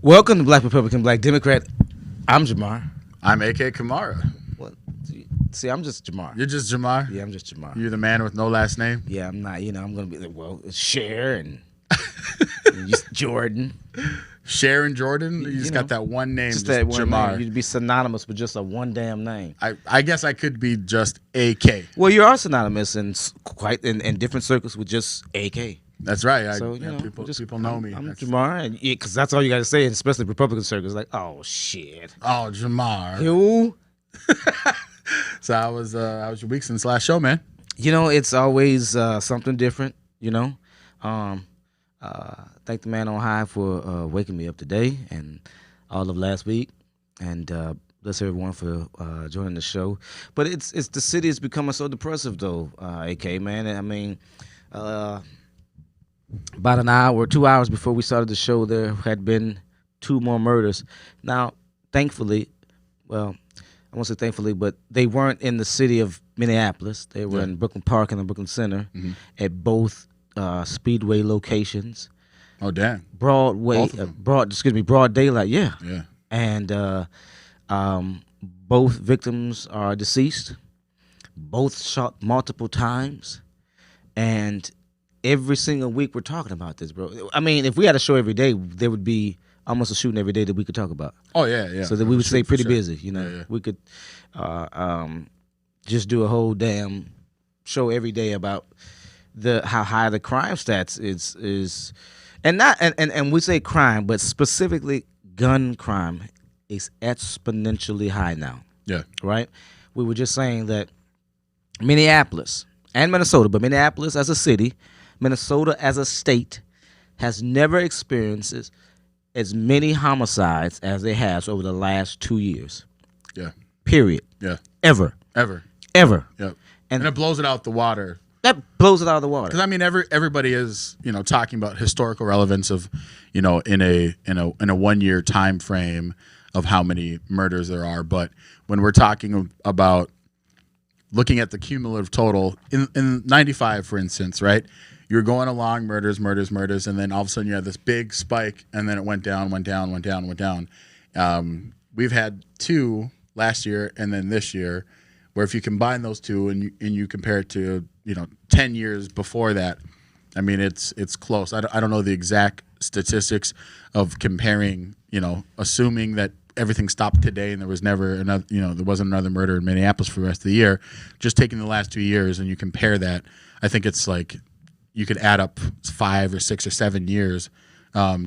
Welcome to Black Republican, Black Democrat. I'm Jamar. I'm AK Kamara. What? See, I'm just Jamar. You're just Jamar? Yeah, I'm just Jamar. You're the man with no last name? Yeah, I'm not. I'm going to be like, well, it's Cher and just Jordan. Cher and Jordan? You just got that one name, just that one Jamar. name. You'd be synonymous with just a one damn name. I guess I could be just AK. Well, you are synonymous in different circles with just AK. That's right. So, people know me. I'm Jamar, because that's all you got to say, especially Republican circles. Like, oh, shit. Oh, Jamar. Who? So how was your week since last show, man? It's always something different, Thank the man on high for waking me up today and all of last week. And bless everyone for joining the show. But it's the city is becoming so depressive, though, AK, man. I mean, about an hour or 2 hours before we started the show, there had been 2 more murders. Now, thankfully, well, I won't say thankfully, but they weren't in the city of Minneapolis. They were in Brooklyn Park and the Brooklyn Center at both Speedway locations. Oh, damn. Broad daylight, yeah. Yeah. And both victims are deceased. Both shot multiple times. And every single week we're talking about this, bro. I mean, if we had a show every day, there would be almost a shooting every day that we could talk about. Oh, yeah. So that we would stay pretty busy, Yeah. We could just do a whole damn show every day about how high the crime stats is, and we say crime, but specifically gun crime is exponentially high now. Yeah. Right? We were just saying that Minneapolis and Minnesota, but Minneapolis as a city, Minnesota as a state, has never experienced as many homicides as they have over the last 2 years. Yeah. Period. Yeah. Ever. Yep. And it blows it out the water. That blows it out of the water. Because I mean, everybody is talking about historical relevance of in a 1 year time frame of how many murders there are. But when we're talking about looking at the cumulative total in 95, for instance, right? You're going along murders, and then all of a sudden you have this big spike, and then it went down. We've had 2 last year, and then this year, where if you combine those 2 and you compare it to 10 years before that, I mean it's close. I don't know the exact statistics of comparing, assuming that everything stopped today and there was never another, there wasn't another murder in Minneapolis for the rest of the year. Just taking the last 2 years and you compare that, I think it's like you could add up 5 or 6 or 7 years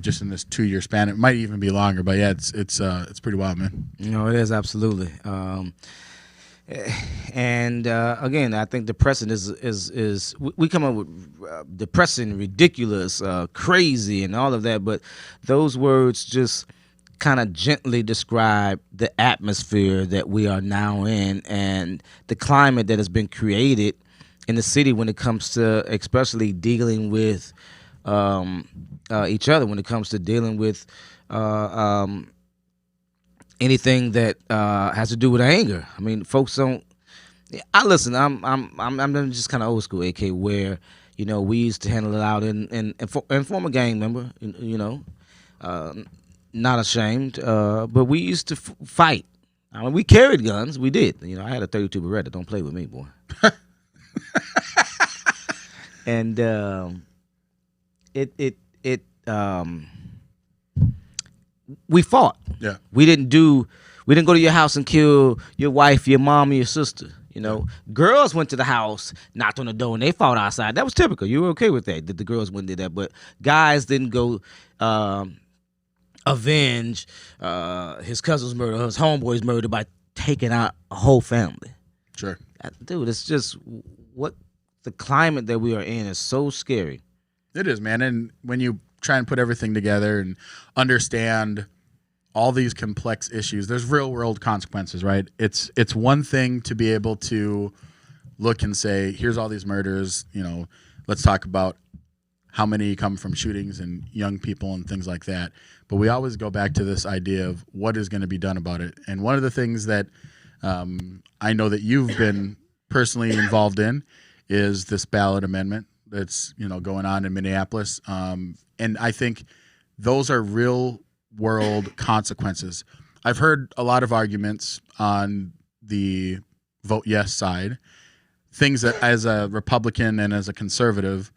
just in this 2 year span. It might even be longer, but yeah, it's pretty wild, man. It is absolutely. And again, I think depressing is we come up with depressing, ridiculous, crazy, and all of that, but those words just kind of gently describe the atmosphere that we are now in and the climate that has been created in the city when it comes to especially dealing with each other, when it comes to dealing with anything that has to do with anger. I mean, folks don't. Listen. I'm just kind of old school, AK, where we used to handle it out and former gang member, not ashamed, but we used to fight. I mean, we carried guns. We did. I had a 32 Beretta. Don't play with me, boy. And we fought. Yeah. We didn't go to your house and kill your wife, your mom, or your sister. Girls went to the house, knocked on the door, and they fought outside. That was typical. You were okay with that the girls wouldn't do that. But guys didn't go avenge his cousin's murder, his homeboy's murder by taking out a whole family. Sure. Dude, it's just what the climate that we are in is so scary. It is, man. And when you try and put everything together and understand all these complex issues, there's real world consequences, right? It's one thing to be able to look and say, here's all these murders, let's talk about how many come from shootings and young people and things like that. But we always go back to this idea of what is going to be done about it. And one of the things that I know that you've been personally involved in is this ballot amendment that's going on in Minneapolis. And I think those are real world consequences. I've heard a lot of arguments on the vote yes side, things that as a Republican and as a conservative,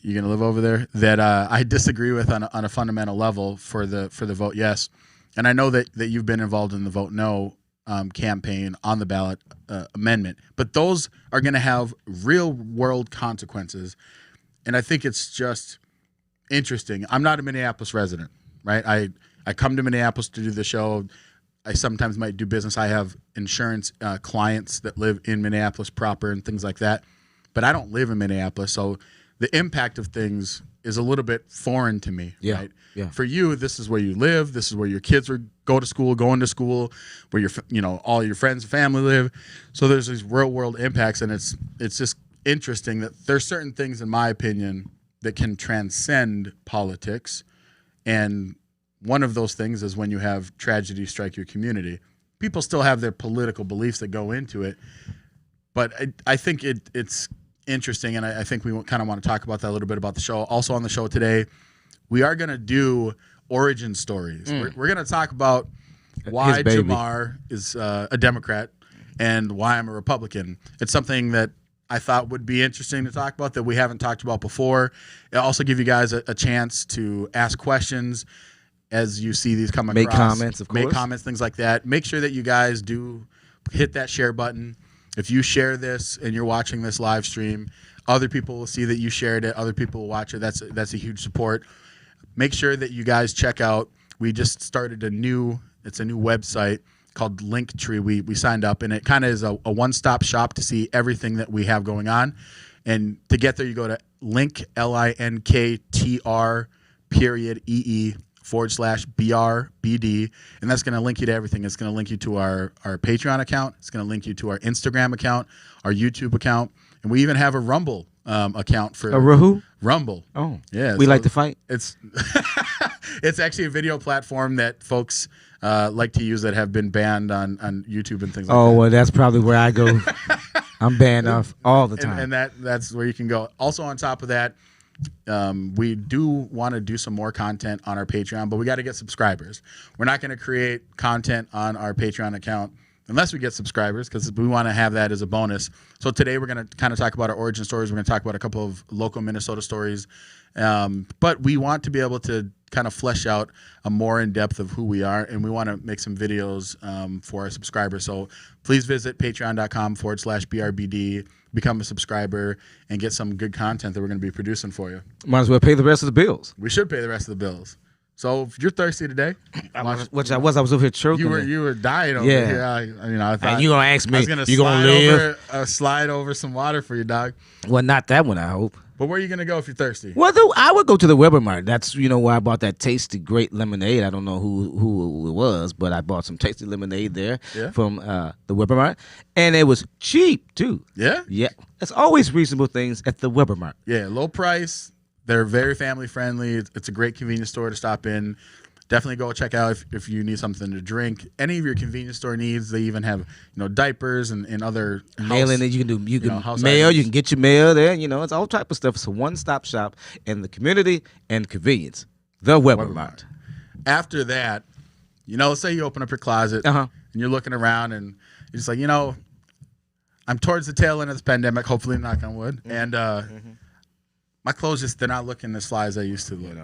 you're gonna live over there, that I disagree with on a fundamental level for the vote yes. And I know that you've been involved in the vote no campaign on the ballot amendment, but those are going to have real world consequences. And I think it's just interesting. I'm not a Minneapolis resident, right? I come to Minneapolis to do the show. I sometimes might do business. I have insurance clients that live in Minneapolis proper and things like that, but I don't live in Minneapolis. So the impact of things is a little bit foreign to me, right? Yeah. For you, this is where you live. This is where your kids going to school, where your all your friends and family live. So there's these real world impacts, and it's just interesting that there's certain things, in my opinion, that can transcend politics. And one of those things is when you have tragedy strike your community. People still have their political beliefs that go into it, but I think it's interesting, and I think we kind of want to talk about that a little bit about the show. Also on the show today, we are going to do origin stories. We're going to talk about why Jamar is a Democrat and why I'm a Republican. It's something that I thought would be interesting to talk about that we haven't talked about before. It'll also give you guys a chance to ask questions as you see these come across. Make comments, of course. Make comments, things like that. Make sure that you guys do hit that share button. If you share this and you're watching this live stream, other people will see that you shared it. Other people will watch it. That's a huge support. Make sure that you guys check out. We just started a new website called Linktree. We signed up, and it kind of is a one-stop shop to see everything that we have going on. And to get there, you go to linktr.ee/BRBD, and that's going to link you to everything. It's going to link you to our Patreon account. It's going to link you to our Instagram account, our YouTube account, and we even have a Rumble account for Rumble. Oh, yeah. We like to fight. It's it's actually a video platform that folks like to use that have been banned on YouTube and things like that. Oh, well, that's probably where I go. I'm banned off all the time. And that's where you can go. Also, on top of that, we do want to do some more content on our Patreon, but we got to get subscribers. We're not going to create content on our Patreon account unless we get subscribers, because we want to have that as a bonus. So today we're going to kind of talk about our origin stories. We're going to talk about a couple of local Minnesota stories, but we want to be able to kind of flesh out a more in depth of who we are, and we want to make some videos for our subscribers. So please visit patreon.com/BRBD, become a subscriber, and get some good content that we're going to be producing for you. Might as well pay the rest of the bills. We should pay the rest of the bills. So if you're thirsty today, I was over here choking. You were dying over here. I thought, and you gonna ask me? I was gonna you gonna live? Slide over some water for you, dog. Well, not that one, I hope. But where are you gonna go if you're thirsty? Well, I would go to the Weber Mart. That's where I bought that tasty, great lemonade. I don't know who it was, but I bought some tasty lemonade there from the Weber Mart, and it was cheap too. Yeah, yeah. It's always reasonable things at the Weber Mart. Yeah, low price. They're very family friendly. It's a great convenience store to stop in. Definitely go check out if you need something to drink. Any of your convenience store needs. They even have diapers and other mailing that you can do. You can mail. Items. You can get your mail there. It's all type of stuff. It's a one-stop shop in the community and convenience. The Weber Mart. After that, let's say you open up your closet and you're looking around and you're just like, I'm towards the tail end of this pandemic. Hopefully, knock on wood. And my clothes they're not looking as fly as they used to look.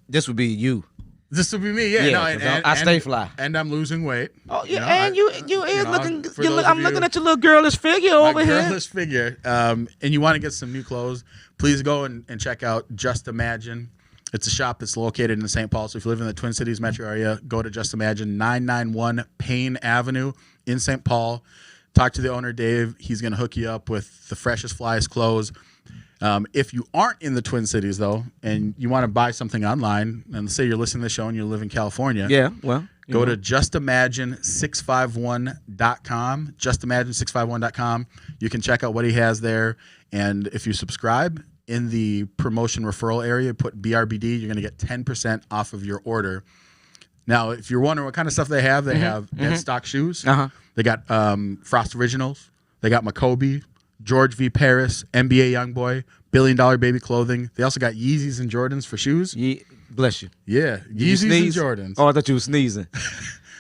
This would be you. This would be me, yeah. I stay fly, and I'm losing weight. Oh yeah, and you is looking. I'm looking at your little girlish figure over here. Girlish figure. And you want to get some new clothes? Please go and check out Just Imagine. It's a shop that's located in St. Paul. So if you live in the Twin Cities metro area, go to Just Imagine, 991 Payne Avenue in St. Paul. Talk to the owner, Dave. He's going to hook you up with the freshest, flyest clothes. If you aren't in the Twin Cities, though, and you want to buy something online, and say you're listening to the show and you live in California, go to justimagine651.com, justimagine651.com. You can check out what he has there, and if you subscribe in the promotion referral area, put BRBD, you're going to get 10% off of your order. Now, if you're wondering what kind of stuff they have dead stock shoes. They got Frost Originals. They got Maccoby, George V. Paris, NBA Youngboy, $1 Billion Baby Clothing. They also got Yeezys and Jordans for shoes. Bless you. Yeah, Did you Yeezys and sneeze? Jordans. Oh, I thought you were sneezing.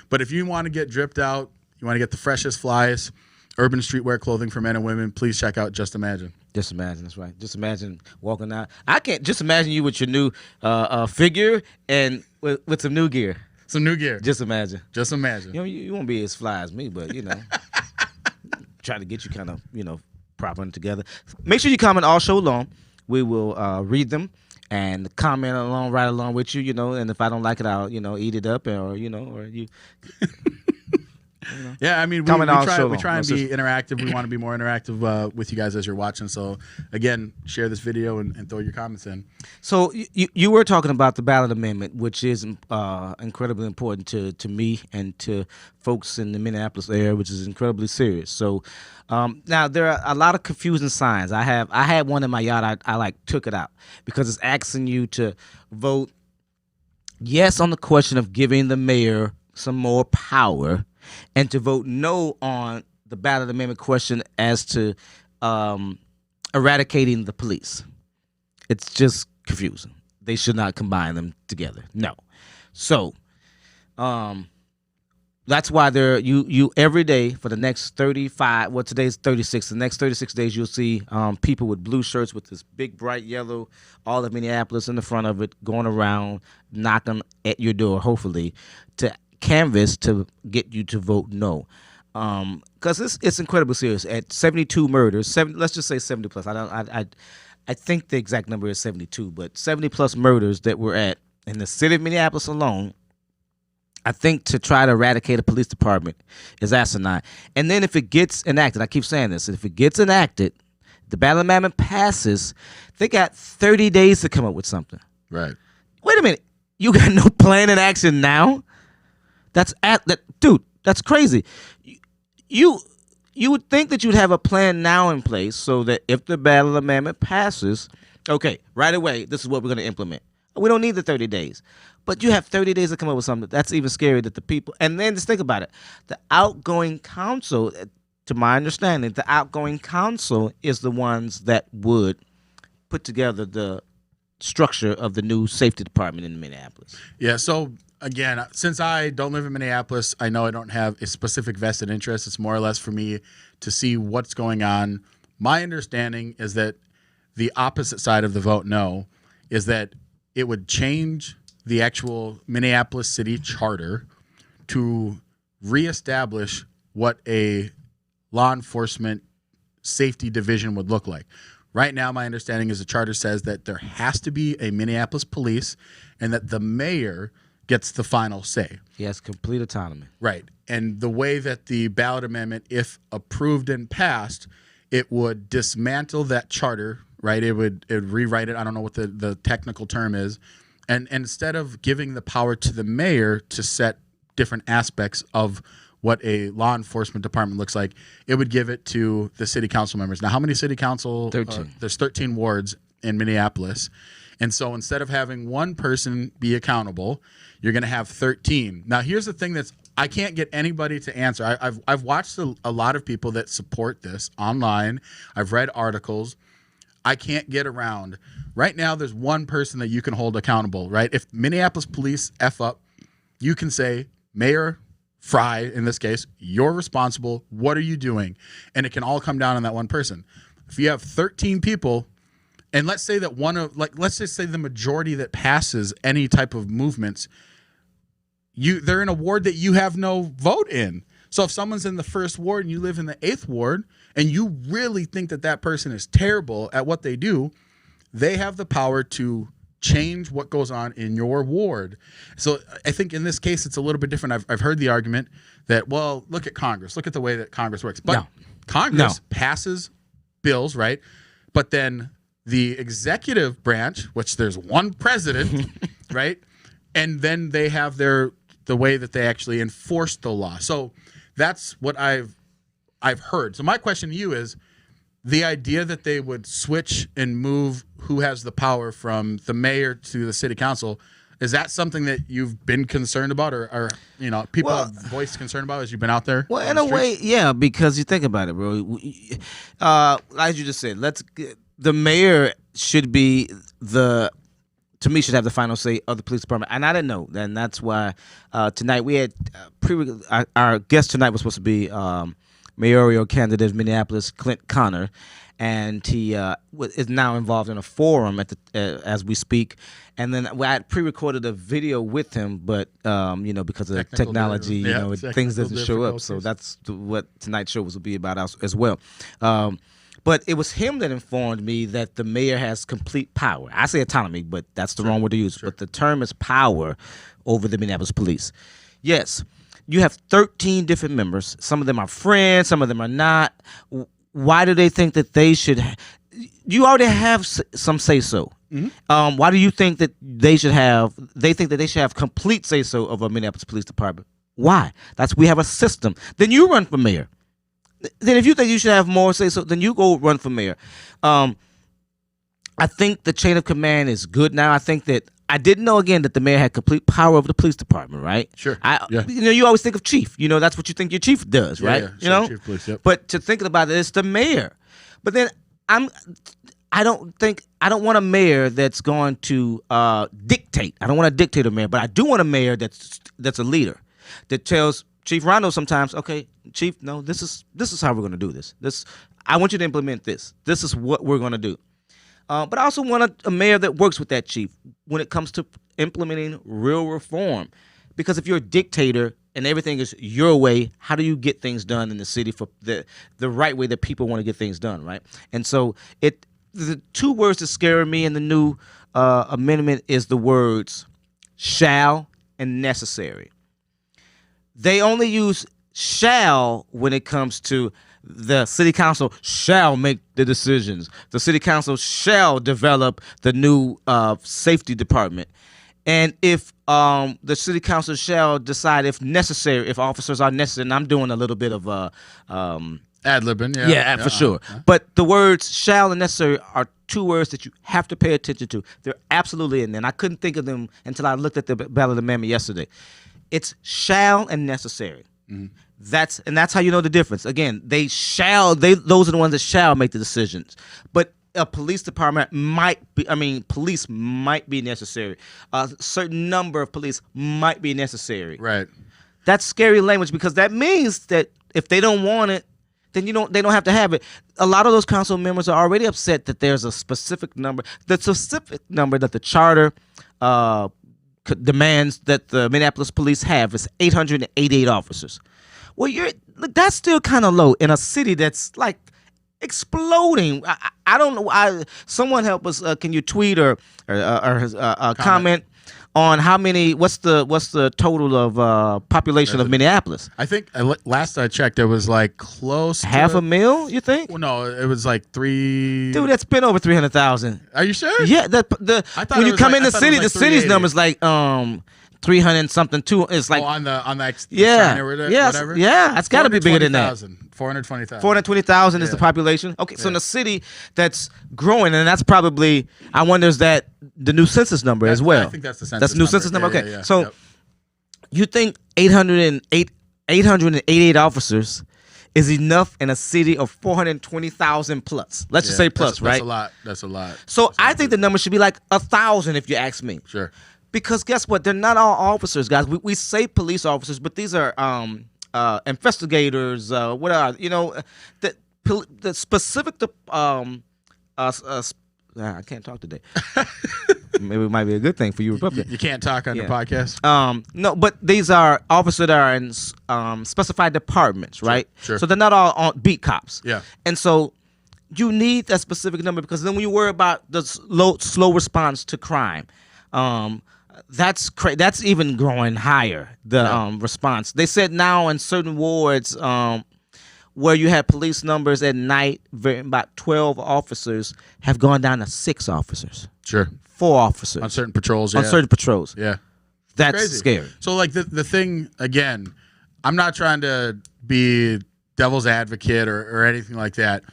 But if you want to get dripped out, you want to get the freshest, flyest urban streetwear clothing for men and women, please check out Just Imagine. Just imagine, that's right. Just imagine walking out. I can't just imagine you with your new figure and with some new gear. Some new gear. Just imagine. Just imagine. You know, you won't be as fly as me, but try to get you kind of propping together. Make sure you comment all show long. We will read them and comment along right along with you. And if I don't like it, I'll eat it up or you. Yeah, I mean, we try and be interactive. We want to be more interactive with you guys as you're watching. So, again, share this video and throw your comments in. So, you were talking about the ballot amendment, which is incredibly important to me and to folks in the Minneapolis area, which is incredibly serious. So, now there are a lot of confusing signs. I had one in my yard. I took it out because it's asking you to vote yes on the question of giving the mayor some more power, and to vote no on the ballot amendment question as to eradicating the police. It's just confusing. They should not combine them together. No. So that's why you every day for the next 35, well, today's 36, the next 36 days you'll see people with blue shirts with this big bright yellow, all of Minneapolis in the front of it, going around knocking at your door, hopefully, to canvas to get you to vote no, because it's incredibly serious. At 72 murders, let's just say 70 plus. I think the exact number is 72, but 70 plus murders that we're at in the city of Minneapolis alone. I think to try to eradicate a police department is asinine. And then if it gets enacted, I keep saying this, if it gets enacted, the ballot amendment passes, they got 30 days to come up with something. Right. Wait a minute, you got no plan in action now? Dude, that's crazy. You would think that you'd have a plan now in place so that if the ballot amendment passes, okay, right away, this is what we're going to implement. We don't need the 30 days. But you have 30 days to come up with something. That's even scary that the people, and then just think about it. The outgoing council, to my understanding, the outgoing council is the ones that would put together the structure of the new safety department in Minneapolis. Yeah, so again, since I don't live in Minneapolis, I know I don't have a specific vested interest. It's more or less for me to see what's going on. My understanding is that the opposite side of the vote no is that it would change the actual Minneapolis city charter to reestablish what a law enforcement safety division would look like. Right now, my understanding is the charter says that there has to be a Minneapolis police and that the mayor gets the final say. He has complete autonomy. Right. And the way that the ballot amendment, if approved and passed, it would dismantle that charter, right? It would rewrite it. I don't know what the technical term is. And instead of giving the power to the mayor to set different aspects of what a law enforcement department looks like, it would give it to the city council members. Now, how many city council? 13. There's 13 wards in Minneapolis. And so instead of having one person be accountable, you're going to have 13. Now, here's the thing I can't get anybody to answer. I've watched a lot of people that support this online. I've read articles. I can't get around. Right now, there's one person that you can hold accountable, right? If Minneapolis police F up, you can say, Mayor Fry, in this case, you're responsible. What are you doing? And it can all come down on that one person. If you have 13 people, and let's say that let's just say the majority that passes any type of movements, they're in a ward that you have no vote in. So if someone's in the first ward and you live in the 8th ward and you really think that that person is terrible at what they do, they have the power to change what goes on in your ward. So I think in this case, it's a little bit different. I've heard the argument that, well, look at Congress. Look at the way that Congress works. But Congress passes bills, right? But then the executive branch, which there's one president, right? And then they have the way that they actually enforce the law. So that's what I've heard. So my question to you is, the idea that they would switch and move who has the power from the mayor to the city council, is that something that you've been concerned about or people have voiced concern about as you've been out there? Well, in a way, yeah, because you think about it, bro. As you just said, the mayor should be to to me, should have the final say of the police department. And I didn't know. And that's why tonight we had our guest tonight was supposed to be mayoral candidate of Minneapolis, Clint Connor. And he is now involved in a forum as we speak. And then I had pre-recorded a video with him, but because of technology, things doesn't show up. So that's what tonight's show will be about as well. But it was him that informed me that the mayor has complete power. I say autonomy, but that's the wrong word to use. But the term is power over the Minneapolis police. Yes, you have 13 different members. Some of them are friends, some of them are not. Why do they think that they should? You already have some say so. Mm-hmm. Why do you think that they should have? They think that they should have complete say so of a Minneapolis Police Department. Why? We have a system. Then you run for mayor. Then if you think you should have more say so, then you go run for mayor. I think the chain of command is good now. I think that I didn't know again that the mayor had complete power over the police department, right? Sure. You always think of chief. That's what you think your chief does, right? Yeah, chief police, yep. But to think about it, it's the mayor. But then I don't want a mayor that's going to dictate. I don't want to dictate a mayor, but I do want a mayor that's a leader that tells Chief Rondo sometimes, okay, Chief, no, this is how we're going to do this. I want you to implement this. This is what we're going to do. But I also want a mayor that works with that chief when it comes to implementing real reform. Because if you're a dictator and everything is your way, how do you get things done in the city for the right way that people want to get things done, right? And so the two words that scare me in the new amendment is the words shall and necessary. They only use shall when it comes to the city council shall make the decisions. The city council shall develop the new safety department. And if the city council shall decide if necessary, if officers are necessary, and I'm doing a little bit of ad-libbing, yeah, for sure. But the words shall and necessary are two words that you have to pay attention to. They're absolutely in there. And I couldn't think of them until I looked at the ballot amendment yesterday. It's shall and necessary. Mm-hmm. That's how you know the difference. Again, those are the ones that shall make the decisions. But a police department police might be necessary. A certain number of police might be necessary. Right. That's scary language because that means that if they don't want it, then they don't have to have it. A lot of those council members are already upset that there's a specific number. The specific number that the charter demands that the Minneapolis police have is 888 officers. Well, that's still kind of low in a city that's like exploding. I don't know. Someone help us. Can you tweet or comment on how many? What's the total of population of Minneapolis? I think last I checked, it was like close to 500,000. You think? Well, no, it was like 3. Dude, that's been over 300,000. Are you sure? Yeah. When you come in the city, the city's number's like 300 something too. It's like on the sign or whatever. Yeah, it's got to be bigger than that. 420,000. 420,000 is the population. Okay, so in a city that's growing, and that's probably, I wonder, is that the new census number as well? I think that's the census. That's the new census number. Okay, yeah. So you think 888 officers is enough in a city of 420,000 plus? Let's just say plus, right? That's a lot. So I think the number should be like 1,000 if you ask me. Sure. Because guess what? They're not all officers, guys. We say police officers, but these are investigators. What are the specific? I can't talk today. Maybe it might be a good thing for you, Republican. You can't talk on the podcast. No, but these are officers that are in specified departments, right? Sure. So they're not all on beat cops. Yeah. And so you need that specific number because then when you worry about the slow response to crime, that's even growing higher, the response. They said now in certain wards where you had police numbers at night, about 12 officers have gone down to 6 officers. Sure. 4 officers. On certain patrols, On certain patrols. Yeah. That's crazy. Scary. So like the thing, again, I'm not trying to be devil's advocate or anything like that,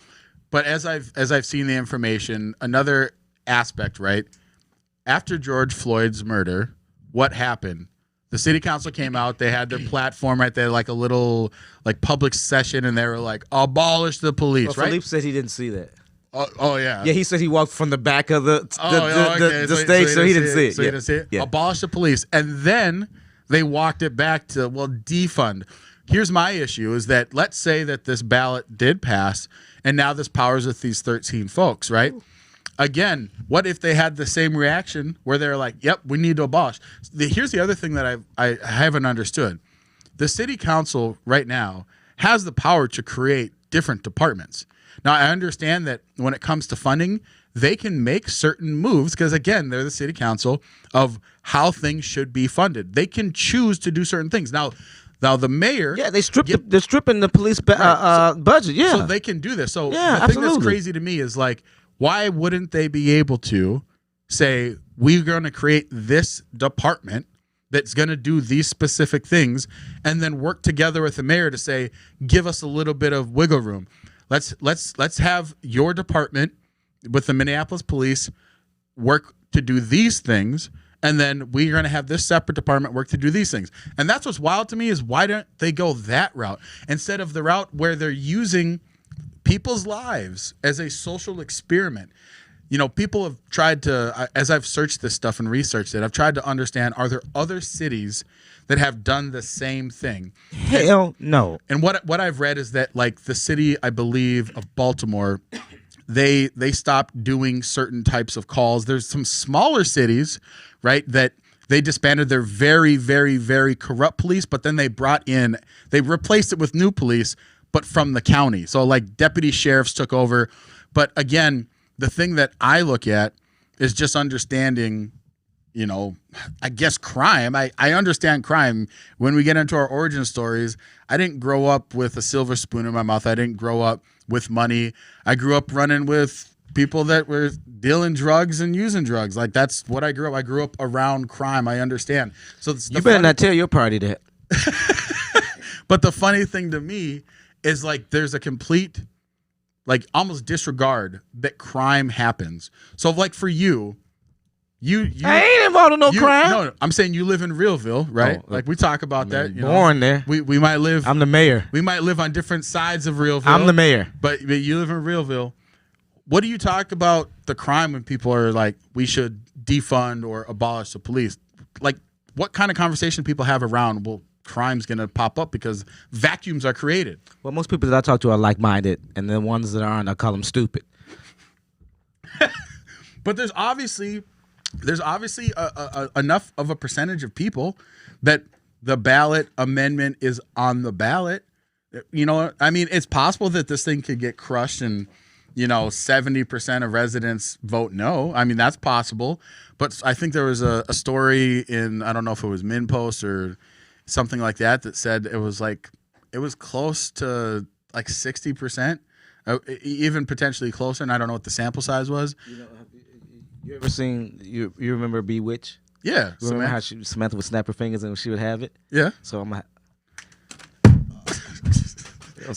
but as I've seen the information, another aspect, right? After George Floyd's murder, what happened? The city council came out. They had their platform right there, like a little like public session, and they were like, "Abolish the police." Well, right? Philippe said he didn't see that. Oh yeah. Yeah, he said he walked from the back of the Okay. stage, so he didn't see it. So he didn't see it. Yeah. Abolish the police, and then they walked it back to defund. Here's my issue: is that let's say that this ballot did pass, and now this powers with these 13 folks, right? Again, what if they had the same reaction where they're like, "Yep, we need to abolish." Here's the other thing that I haven't understood: the city council right now has the power to create different departments. Now, I understand that when it comes to funding, they can make certain moves because, again, they're the city council of how things should be funded. They can choose to do certain things. Now the mayor, Yeah, they're stripping the police budget. Yeah, so they can do this. So Yeah, the thing that's absolutely. crazy to me is like, why wouldn't they be able to say we're going to create this department that's going to do these specific things, and then work together with the mayor to say, give us a little bit of wiggle room. Let's have your department with the Minneapolis police work to do these things, and then we're going to have this separate department work to do these things. And that's what's wild to me is why don't they go that route instead of the route where they're using people's lives as a social experiment. You know, people have tried to, as I've searched this stuff and researched it, I've tried to understand, are there other cities that have done the same thing? hell no. And what I've read is that, like, the city, I believe, of Baltimore, they stopped doing certain types of calls. There's some smaller cities, right, that they disbanded their very, very, very corrupt police, but then they replaced it with new police, but from the county. So, like, deputy sheriffs took over. But again, the thing that I look at is just understanding, you know, I guess crime. I understand crime. When we get into our origin stories, I didn't grow up with a silver spoon in my mouth. I didn't grow up with money. I grew up running with people that were dealing drugs and using drugs. Like, that's what I grew up. I grew up around crime. I understand. So You better not tell your party that. But the funny thing to me is, like, there's a complete, like, almost disregard that crime happens. So, like, for you I ain't involved in no crime. No, I'm saying you live in Realville, right? Oh, like, we talk about that. You born know, there. We might live. I'm the mayor. We might live on different sides of Realville. I'm the mayor. But you live in Realville. What do you talk about the crime when people are like, we should defund or abolish the police? Like, what kind of conversation people have around, well, crime's going to pop up because vacuums are created? Well, most people that I talk to are like-minded, and the ones that aren't, I call them stupid. But there's obviously enough of a percentage of people that the ballot amendment is on the ballot. You know, I mean, it's possible that this thing could get crushed and, you know, 70% of residents vote no. I mean, that's possible. But I think there was a story in, I don't know if it was MinPost or something like that said it was close to like 60%, even potentially closer. And I don't know what the sample size was. You ever seen, you remember Bewitched? Yeah. You remember how Samantha would snap her fingers and she would have it? Yeah. So I'm like,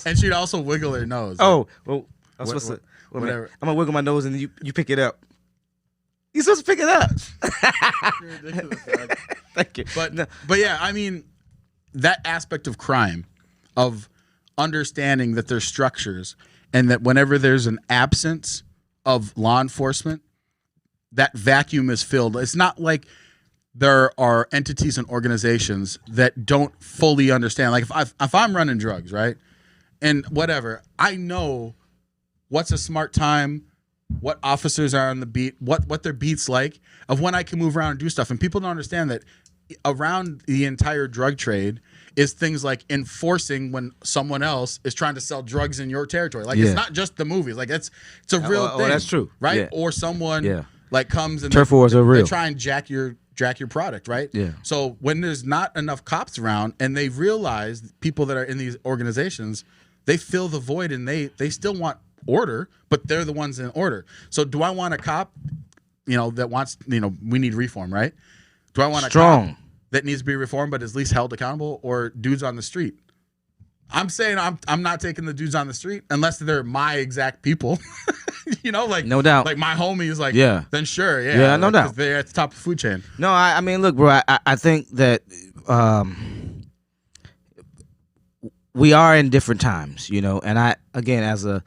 And she'd also wiggle her nose. oh, well, I'm supposed to, whatever. I'm going to wiggle my nose and then you pick it up. You're supposed to pick it up. Ridiculous, man. Thank you. But yeah, I mean, that aspect of crime, of understanding that there's structures and that whenever there's an absence of law enforcement, that vacuum is filled. It's not like there are entities and organizations that don't fully understand. Like, if I'm running drugs, right, and whatever, I know what's a smart time, what officers are on the beat, what their beat's like, of when I can move around and do stuff. And people don't understand that around the entire drug trade is things like enforcing when someone else is trying to sell drugs in your territory. Like, it's not just the movies. Like, it's a real thing. That's true. Right? Yeah. Or someone like comes and turf wars are real. They try and jack your product, right? Yeah. So when there's not enough cops around and they realize people that are in these organizations, they fill the void and they still want order, but they're the ones in order. So do I want a cop, you know, that wants, you know, we need reform, right? Do I want a cop that needs to be reformed but is at least held accountable, or dudes on the street? I'm saying I'm not taking the dudes on the street unless they're my exact people. You know, like, no doubt, like my homies, like, then sure, no doubt, they're at the top of the food chain. No, I mean, look, bro, I think that we are in different times, you know, and I, again, as a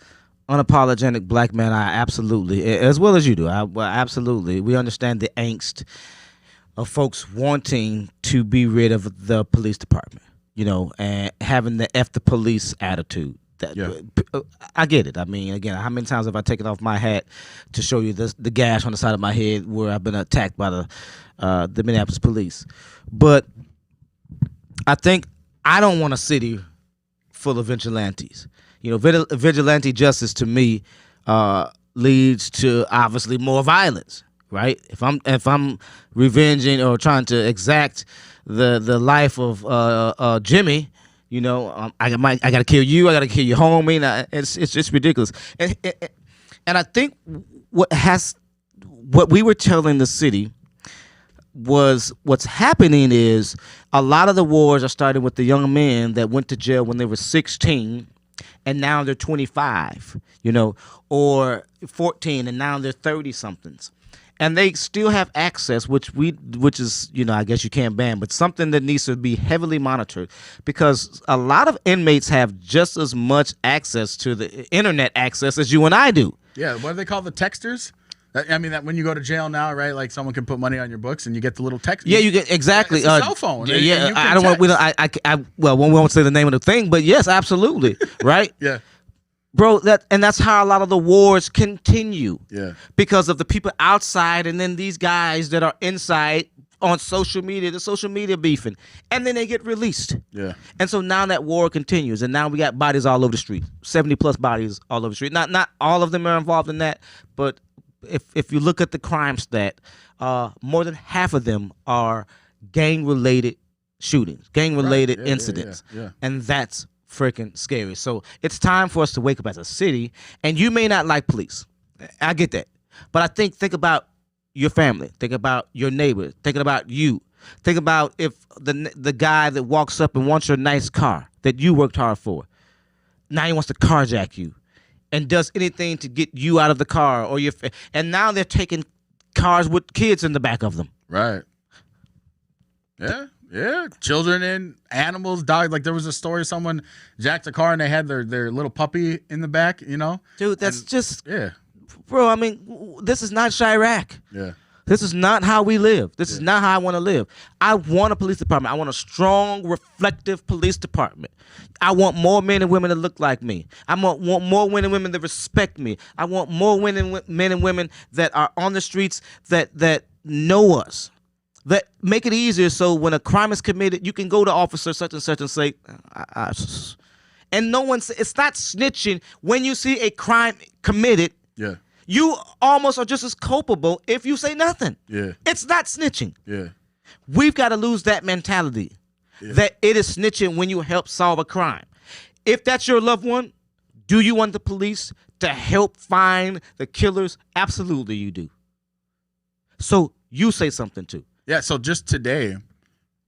unapologetic black man, I absolutely, as well as you do, well, absolutely, we understand the angst of folks wanting to be rid of the police department, and having the F the police attitude. That, Yeah. I get it. I mean, again, how many times have I taken off my hat to show you the gash on the side of my head where I've been attacked by the Minneapolis police? But I think I don't want a city full of vigilantes. Vigilante justice to me leads to obviously more violence, right? If I'm revenging or trying to exact the life of Jimmy, I got to kill you. I got to kill your homie. It's ridiculous. And I think what we were telling the city was what's happening is a lot of the wars are starting with the young men that went to jail when they were 16 and now they're 25, or 14 and now they're 30 somethings. And they still have access, which is, I guess you can't ban, but something that needs to be heavily monitored, because a lot of inmates have just as much access to the internet access as you and I do. Yeah, what do they call the texters? I mean, that when you go to jail now, right? Like someone can put money on your books, and you get the little text. Yeah, you get exactly. It's a cell phone. Yeah, I don't want. Well, we won't say the name of the thing, but yes, absolutely, right? Yeah. Bro, that's how a lot of the wars continue. Yeah. Because of the people outside and then these guys that are inside on social media, the social media beefing, and then they get released. Yeah. And so now that war continues, and now we got bodies all over the street, 70 plus bodies all over the street. Not all of them are involved in that, but if you look at the crime stat, more than half of them are gang-related shootings, gang-related incidents, yeah. And that's freaking scary. So it's time for us to wake up as a city. And you may not like police, I get that, but I think about your family, think about your neighbors, thinking about you, think about if the guy that walks up and wants your nice car that you worked hard for, now he wants to carjack you and does anything to get you out of the car, and now they're taking cars with kids in the back of them. Right. Yeah. Children and animals, dogs. Like there was a story, someone jacked a car and they had their little puppy in the back, Dude, that's just, yeah. Bro, I mean, this is not Chirac. Yeah. This is not how we live. This is not how I want to live. I want a police department. I want a strong, reflective police department. I want more men and women that look like me. I want more men and women that respect me. I want more men and women that are on the streets that know us, that make it easier so when a crime is committed, you can go to officer such and such and say, and no one, it's not snitching when you see a crime committed. Yeah. You almost are just as culpable if you say nothing. Yeah. It's not snitching. Yeah. We've got to lose that mentality that it is snitching when you help solve a crime. If that's your loved one, do you want the police to help find the killers? Absolutely you do. So you say something too. Yeah, so just today,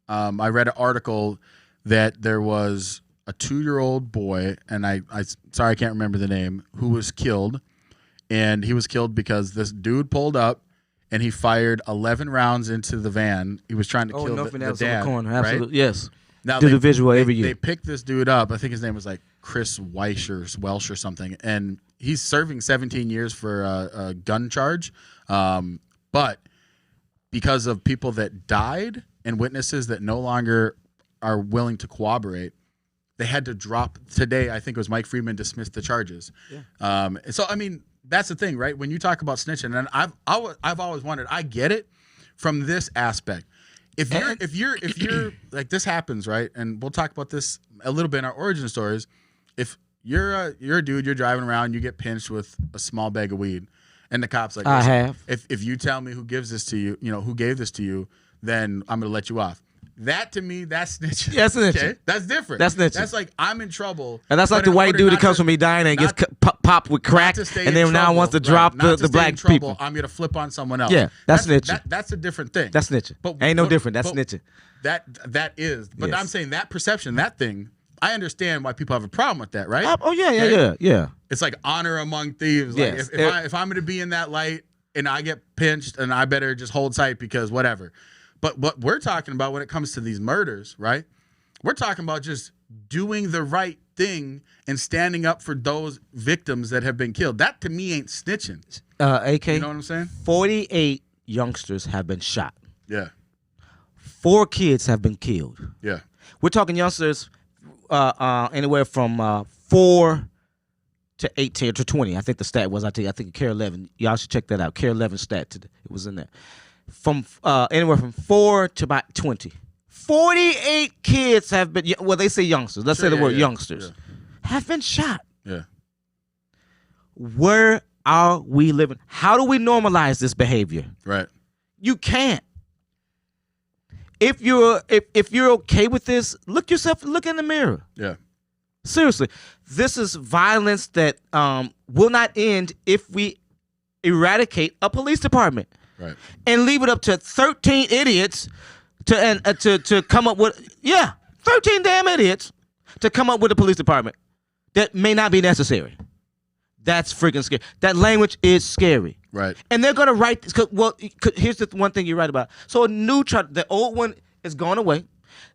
I read an article that there was a 2-year-old boy, and sorry I can't remember the name, who was killed. And he was killed because this dude pulled up and he fired 11 rounds into the van. He was trying to kill the dad. Corner. Absolutely. Right? Yes. Now do the visual every year. They picked this dude up. I think his name was like Chris Welsh or something. And he's serving 17 years for a gun charge. But because of people that died and witnesses that no longer are willing to cooperate, they had to drop today. I think it was Mike Freeman dismissed the charges. Yeah. So, I mean, that's the thing, right? When you talk about snitching, and I've always wondered, I get it from this aspect. If you're like, this happens, right? And we'll talk about this a little bit in our origin stories. If you're a dude, you're driving around, you get pinched with a small bag of weed, and the cops like, I have. If you tell me who gives this to you, who gave this to you, then I'm gonna let you off. That to me, that's snitching. That's snitching. Okay? That's different. That's snitching. That's like, I'm in trouble. And that's like the white dude that comes from Medina and gets popped with crack, and then now wants to drop the black people. I'm gonna flip on someone else. Yeah, that's snitching. That's a different thing. That's snitching. Ain't no different. That's snitching. That is. But Yes. I'm saying that perception, that thing, I understand why people have a problem with that, right? Oh yeah. It's like honor among thieves. Like Yes. if I'm gonna be in that light and I get pinched, and I better just hold tight because whatever. But what we're talking about when it comes to these murders, right? We're talking about just doing the right thing and standing up for those victims that have been killed. That to me ain't snitching. AK, You know what I'm saying? 48 youngsters have been shot. Yeah. 4 kids have been killed. Yeah. We're talking youngsters anywhere from 4 to 18 to 20. I think the stat was, I think Care 11. Y'all should check that out. Care 11 stat, it was in there. From anywhere from 4 to about 20. 48 kids have been, well, they say youngsters. Let's say the word youngsters. Have been shot. Yeah. Where are we living? How do we normalize this behavior? Right. You can't. If you're okay with this, look in the mirror. Yeah. Seriously, this is violence that will not end if we eradicate a police department. Right. And leave it up to 13 idiots to come up with 13 damn idiots to come up with a police department that may not be necessary. That's freaking scary. That language is scary. Right. And they're gonna write this. Here's the one thing you write about. So the old one is going away.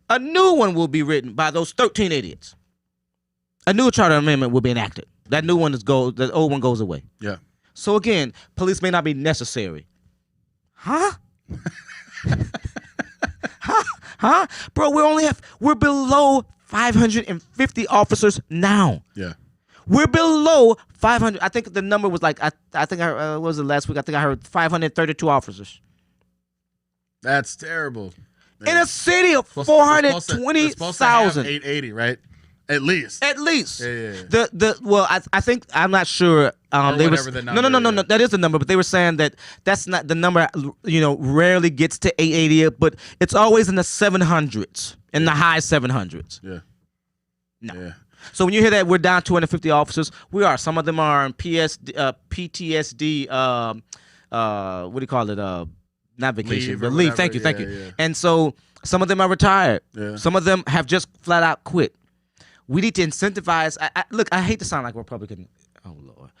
A new one will be written by those 13 idiots. A new charter amendment will be enacted. That new one the old one goes away. Yeah. So again, police may not be necessary. Huh? Huh? Bro, we're below 550 officers now. Yeah. We're below 500. I think the number was like, I think what was it last week? I think I heard 532 officers. That's terrible. In a city of 420,000. 880, right? At least. At least. Yeah. I think, I'm not sure. The number. No. That is the number, but they were saying that's not the number. Rarely gets to 880, but it's always in the 700s, in the high 700s. Yeah. No. Yeah. So when you hear that we're down 250 officers, we are. Some of them are in PTSD. What do you call it? Not vacation, but leave. Thank you. Yeah. And so some of them are retired. Yeah. Some of them have just flat out quit. We need to incentivize. Look, I hate to sound like a Republican. Oh Lord.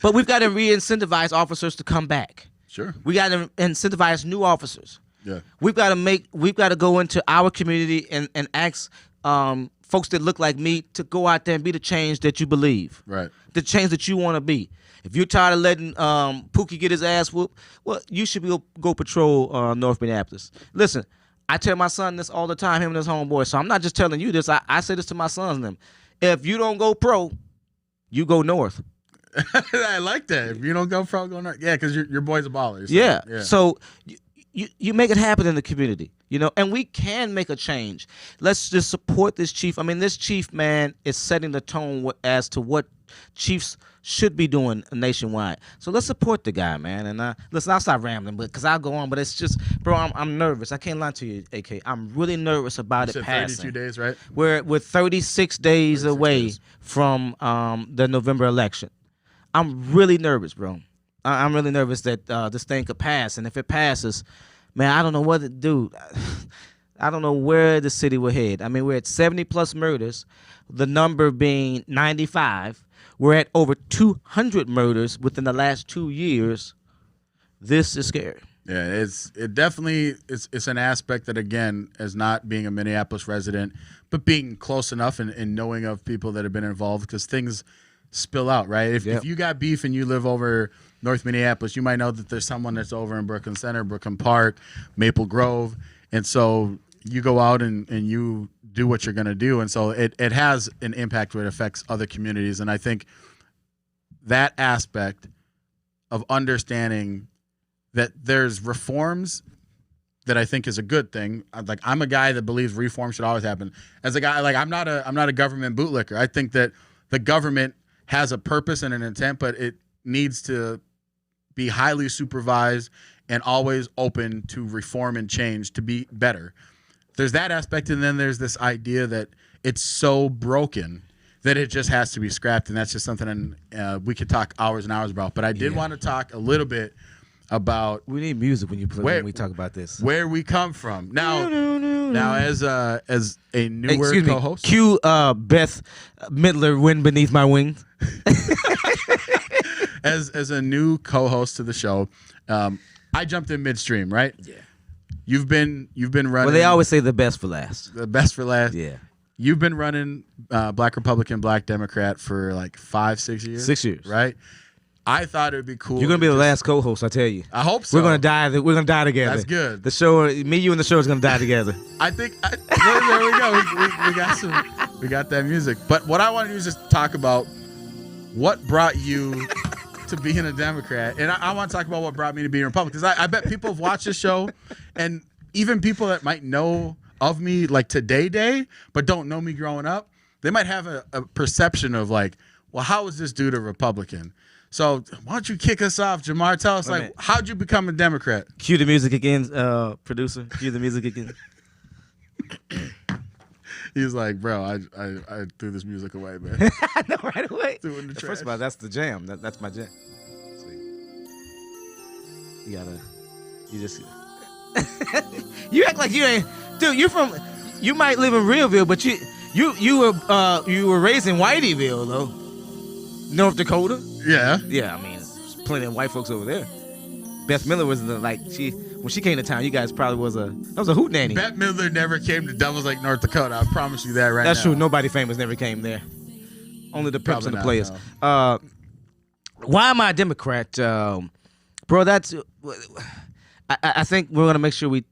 But we've got to re-incentivize officers to come back. Sure. We got to incentivize new officers. Yeah. We've got to go into our community and ask folks that look like me to go out there and be the change that you believe. Right. The change that you want to be. If you're tired of letting Pookie get his ass whooped, well, you should go patrol North Minneapolis. Listen, I tell my son this all the time, him and his homeboy, so I'm not just telling you this. I say this to my sons and them. If you don't go pro, you go north. I like that. If you don't go pro, go north. Yeah, because your boy's a baller. So, yeah. So you make it happen in the community, and we can make a change. Let's just support this chief. I mean, this chief, man, is setting the tone as to what chiefs should be doing nationwide. So let's support the guy, man. And listen, I'll stop rambling, because I'll go on. But it's just, bro, I'm nervous. I can't lie to you, AK. I'm really nervous about it passing. 32 days, right? We're 36 days away from the November election. I'm really nervous, bro. I'm really nervous that this thing could pass. And if it passes, man, I don't know what to do. I don't know where the city will head. I mean, we're at 70 plus murders, the number being 95. We're at over 200 murders within the last 2 years. This is scary. Yeah, it definitely it's an aspect that, again, as not being a Minneapolis resident, but being close enough and knowing of people that have been involved, because things spill out, right? If you got beef and you live over North Minneapolis, you might know that there's someone that's over in Brooklyn Center, Brooklyn Park, Maple Grove, and so you go out and you do what you're going to do, and so it has an impact where it affects other communities. And I think that aspect of understanding that there's reforms that I think is a good thing. I'm a guy that believes reform should always happen. As a guy, I'm not a government bootlicker. I think that the government has a purpose and an intent, but it needs to be highly supervised and always open to reform and change to be better. There's that aspect, and then there's this idea that it's so broken that it just has to be scrapped, and that's just something we could talk hours and hours about. But I did want to talk a little bit about. We need music when we talk about this. Where we come from now. Now, as a newer co-host, cue Beth Midler, "Wind Beneath My Wings." as a new co-host to the show, I jumped in midstream, right? Yeah. You've been running. Well, they always say the best for last. The best for last. Yeah. You've been running Black Republican, Black Democrat for like 5-6 years. 6 years. Right? I thought it would be cool. You're gonna be the last co-host, I tell you. I hope so. We're gonna die. We're gonna die together. That's good. The show, me, you, and the show is gonna die together. I think there we go. We got that music. But what I want to do is just talk about what brought you to being a Democrat, and I want to talk about what brought me to being a Republican. Because I bet people have watched this show, and even people that might know of me like today, but don't know me growing up, they might have a perception of like, well, how is this dude a Republican? So why don't you kick us off, Jamar? Tell us, like, how'd you become a Democrat? Cue the music again, producer. Cue the music again. He's like, bro, I threw this music away, man. I know right away. Threw it in the trash. First of all, that's the jam. That's my jam. You just, you act like you ain't, dude. You might live in Realville, but you were raised in Whiteyville though, North Dakota. Yeah. Yeah, I mean, there's plenty of white folks over there. Beth Miller was when she came to town. You guys probably was a hootenanny. Bette Midler never came to Devils Lake, North Dakota. I promise you that right That's now. true. Nobody famous never came there. Only the pimps and the Probably players. not, Why am I a Democrat, bro? That's I think we're gonna make sure we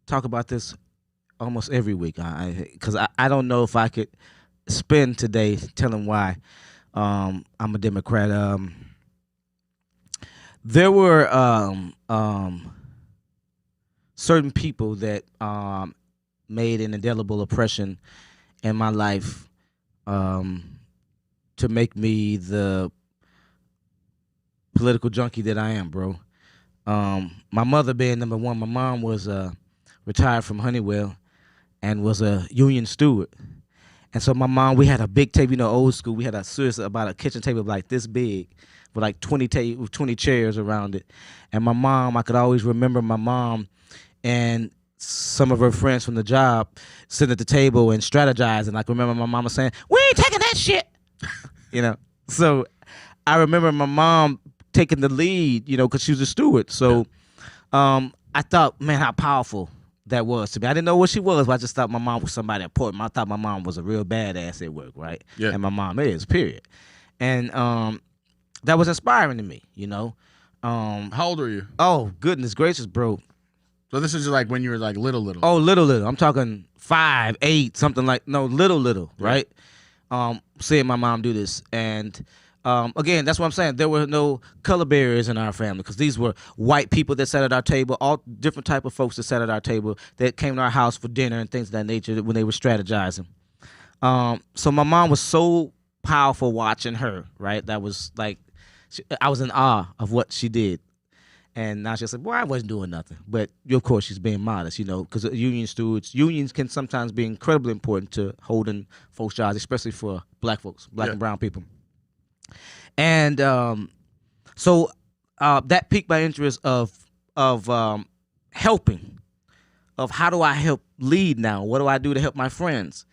talk about this almost every week. Because I don't know if I could spend today telling why I'm a Democrat. There were certain people that made an indelible impression in my life to make me the political junkie that I am, bro. My mother being number one. My mom was retired from Honeywell and was a union steward. And so my mom, we had a big table, old school. We had about a kitchen table like this big with like 20 chairs around it. And my mom, I could always remember my mom and some of her friends from the job sitting at the table and strategizing. I can remember my mama saying, "We ain't taking that shit." So I remember my mom taking the lead, because she was a steward. So I thought, man, how powerful that was to me. I didn't know what she was, but I just thought my mom was somebody important. I thought my mom was a real badass at work, right? Yeah. And my mom is, period. And that was inspiring to me, How old were you? Oh, goodness gracious, bro. So this is just like when you were like little. Oh, little. I'm talking 5, 8, something like, no, little, right? Seeing my mom do this. And again, that's what I'm saying. There were no color barriers in our family because these were white people that sat at our table, all different type of folks that sat at our table that came to our house for dinner and things of that nature when they were strategizing. So my mom was so powerful watching her, right? That was like, I was in awe of what she did. And now she'll say, "Boy, I wasn't doing nothing." But of course, she's being modest, because unions can sometimes be incredibly important to holding folks' jobs, especially for black folks, black and brown people. And so that piqued my interest of helping, of how do I help lead now? What do I do to help my friends?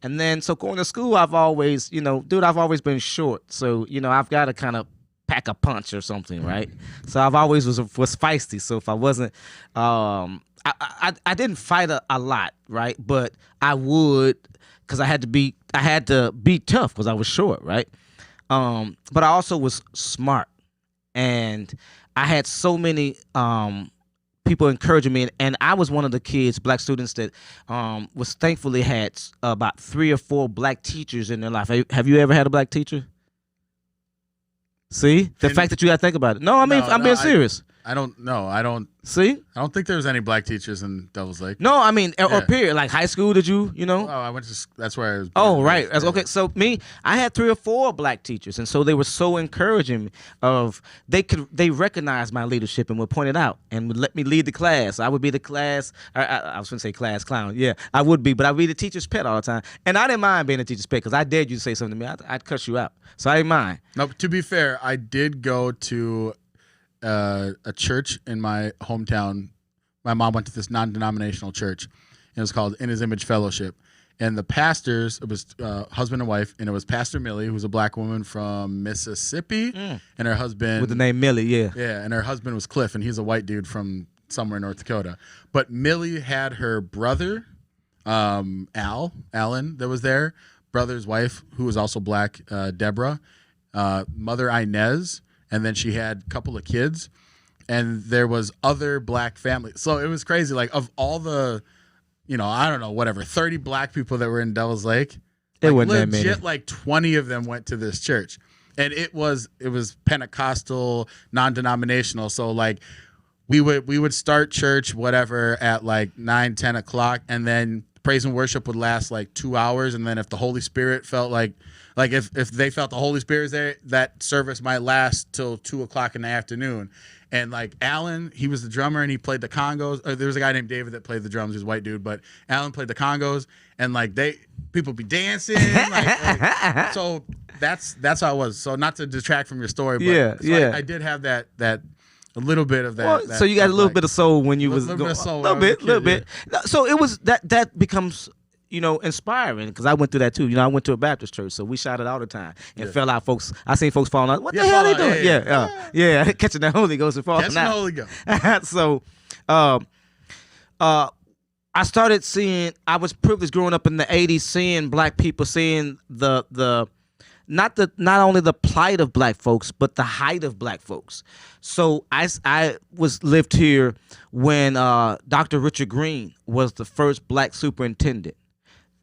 And then, so going to school, I've always, I've always been short. So, I've got to kind of pack a punch or something, right? So I've always was feisty. So if I wasn't, I didn't fight a lot, right? But I would, because I had to be tough because I was short, right? But I also was smart, and I had so many people encouraging me, and I was one of the kids, black students that was thankfully had about 3 or 4 black teachers in their life. Have you ever had a black teacher? See, the fact that you got to think about it. No, I mean, I'm being serious. I don't know. I don't see. I don't think there was any black teachers in Devil's Lake. No, I mean, or period. Like high school, did you? Oh, I went to. That's where I was. Oh, right. That's okay. So I had 3 or 4 black teachers, and so they were so encouraging. They recognized my leadership and would point it out and would let me lead the class. I would be the class. I was going to say class clown. Yeah, I would be, but I'd be the teacher's pet all the time, and I didn't mind being a teacher's pet because I dared you to say something to me. I'd cuss you out, so I didn't mind. No, to be fair, I did go to a church in my hometown. My mom went to this non-denominational church. It was called In His Image Fellowship. And the pastors, it was husband and wife, and it was Pastor Millie, who was a black woman from Mississippi, and her husband... With the name Millie, yeah. Yeah, and her husband was Cliff, and he's a white dude from somewhere in North Dakota. But Millie had her brother, Alan, that was there, brother's wife, who was also black, Deborah, mother Inez, and then she had a couple of kids, and there was other black families. So it was crazy. Like, of all the, I don't know, whatever, 30 black people that were in Devil's Lake, It like, wasn't that many. legit, like 20 of them went to this church. And it was Pentecostal, non-denominational. So like we would start church, whatever, at like 9, 10 o'clock, and then praise and worship would last like 2 hours. And then if the Holy Spirit felt like if they felt the Holy Spirit was there, that service might last till 2 o'clock in the afternoon. And like Alan, he was the drummer and he played the congos. There was a guy named David that played the drums. He was a white dude, but Alan played the congos, and like people be dancing. So that's how it was. So not to detract from your story, but I did have that a little bit of that. Well, so you got a little bit of soul when you was little going, bit of soul. a little bit. So it was that becomes inspiring, because I went through that too. I went to a Baptist church, so we shouted all the time and fell out. Folks, I seen folks falling out. What the hell are they doing? Yeah, catching the Holy Ghost and falling out. Catching the Holy Ghost. So, I started seeing. I was privileged growing up in the '80s, seeing black people, seeing the not only the plight of black folks, but the height of black folks. So I lived here when Dr. Richard Green was the first black superintendent.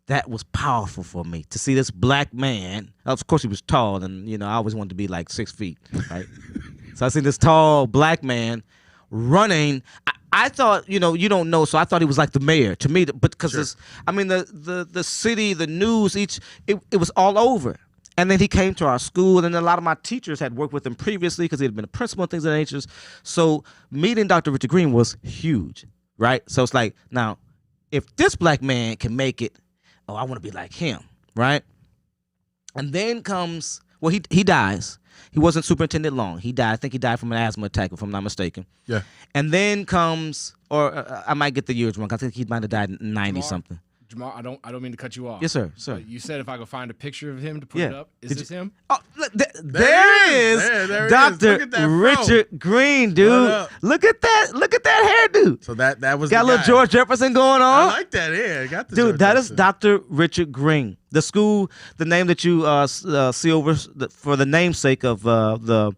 That was powerful for me to see this black man. Of course, he was tall, and I always wanted to be like 6 feet, right? So I seen this tall black man running. I thought, you don't know, so I thought he was like the mayor to me, but because the city, the news, it was all over. And then he came to our school, and then a lot of my teachers had worked with him previously because he had been a principal and things of that nature. So meeting Dr. Richard Green was huge, right? So it's like, now, if this black man can make it, I want to be like him, right? And then comes, well, he dies. He wasn't superintendent long. He died. I think he died from an asthma attack, if I'm not mistaken. Yeah. And then comes, or I might get the years wrong. I think he might have died in 90 something. Jamal, I don't mean to cut you off. Yes, sir. Sir. You said if I could find a picture of him to put it up. Is this him? Oh, look, there is Dr. Richard Green, dude. Look at that. Look at that hairdo. So that was got a little George Jefferson going on. I like that. Yeah, got the dude. George That Jefferson. is Dr. Richard Green. The school, the name that you see over for the namesake of the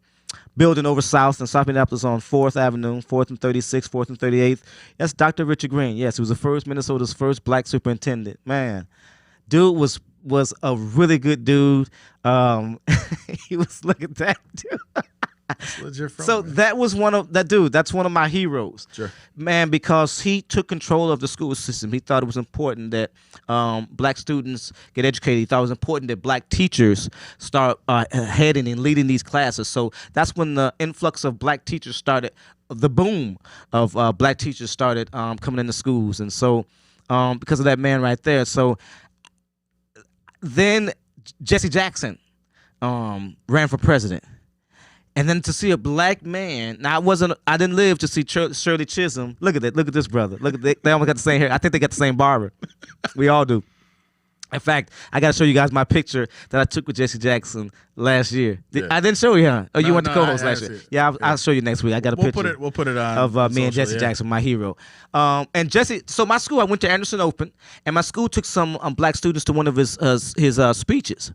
building over South in South Minneapolis on 4th Avenue, 4th and 36th, 4th and 38th. That's Dr. Richard Green. Yes, he was the first Minnesota's first black superintendent. Man, dude was a really good dude. He was, look at that dude. So that was that's one of my heroes. Sure. Man, because he took control of the school system. He thought it was important that black students get educated. He thought it was important that black teachers start heading and leading these classes. So that's when the influx of black teachers started, the boom of black teachers started coming into schools. And so because of that man right there. So then Jesse Jackson ran for president. And then to see a black man, now I didn't live to see Shirley Chisholm. Look at that. Look at this brother. Look at they almost got the same hair. I think they got the same barber. We all do. In fact, I got to show you guys my picture that I took with Jesse Jackson last year. I didn't show you, huh? Oh, you went to co-host last year. Yeah, I'll show you next week. I got a picture. We'll put it on of me social, and Jesse Jackson, my hero. And Jesse, so my school, I went to Anderson Open, and my school took some black students to one of his speeches.